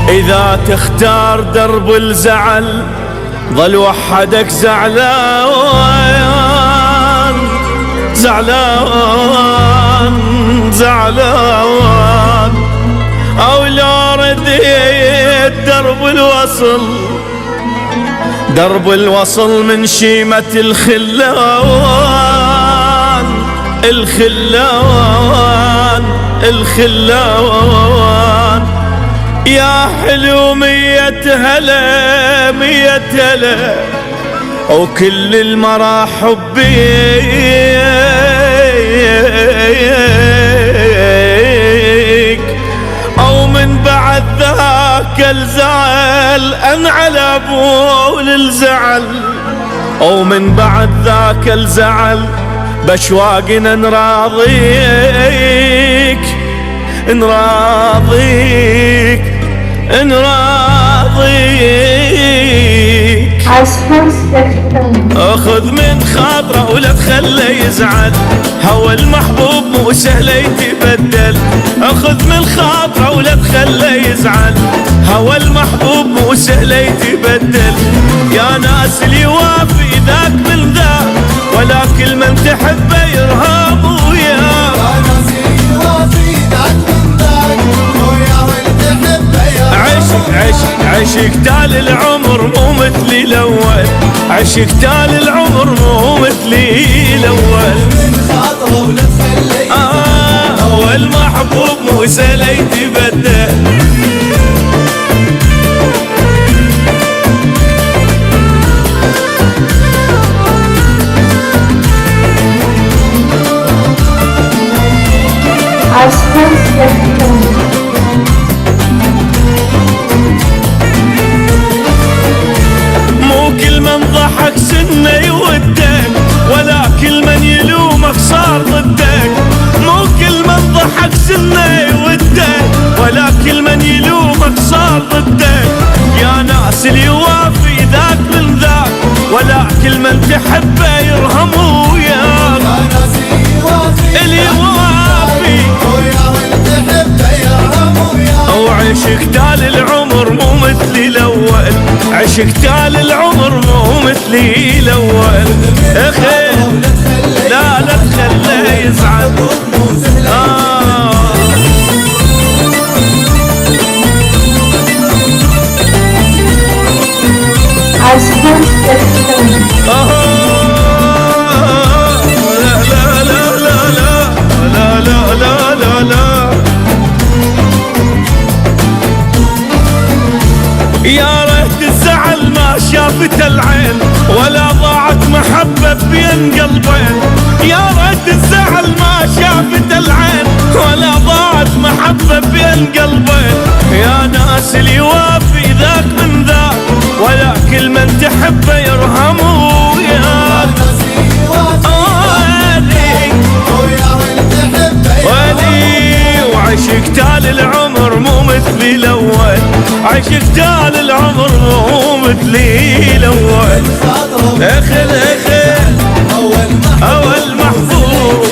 إذا تختار درب الزعل ظل وحدك زعلان زعلان زعلان، أو لو رديت درب الوصل من شيمة الخلان يا حلو مية هلا وكل المراحب بيك، أو من بعد ذاك الزعل أنعل أبول الزعل، أو من بعد ذاك الزعل بشواقنا نراضيك اخذ من خاطره ولا تخلي يزعل، هوى المحبوب مو سهل يتبدل، اخذ من خاطره ولا تخلي يزعل، هوى المحبوب مو سهل يتبدل، يا ناس اللي يوافي ذاك من ذاك ولا كل من تحبه يرهب وياه، يا ناس اللي يوافي ذاك من ذاك ويا من تحبه يرهب، عشق تال العمر مو مثلي الاول، عشق تال العمر مو مثلي الاول، من خاطره ولا تخلي هو المحبوب مو سهل يتبدل، مو كل من ضحك سنه يودك ولا كل من يلومك صار ضدك، مو كل من ضحك سنه يودك ولا كل من يلومك صار ضدك، يا ناس اللي يوافي ذاك من ذاك ولا كل من تحبه يرهم وياك، يا ناس اللي يوافي ويا من تحبه يرهم وياك، وعشق تال العمر مو مثلي الاول، عشق تال العمر مو مثلي الاول، اخي لا تخليه يزعل يا ريت الزعل ما شافت العين ولا ضاعت محبة بين قلبين، يا ريت الزعل ما شافت العين ولا ضاعت محبة بين قلبين، يا ناس اللي يوافي ذاك من ذاك ولا كل من تحبه يرهم وياك، وعشق تال العمر مو مثلي الاول، عشق تال العمر مو مثلي الاول، اخي هو المحبوب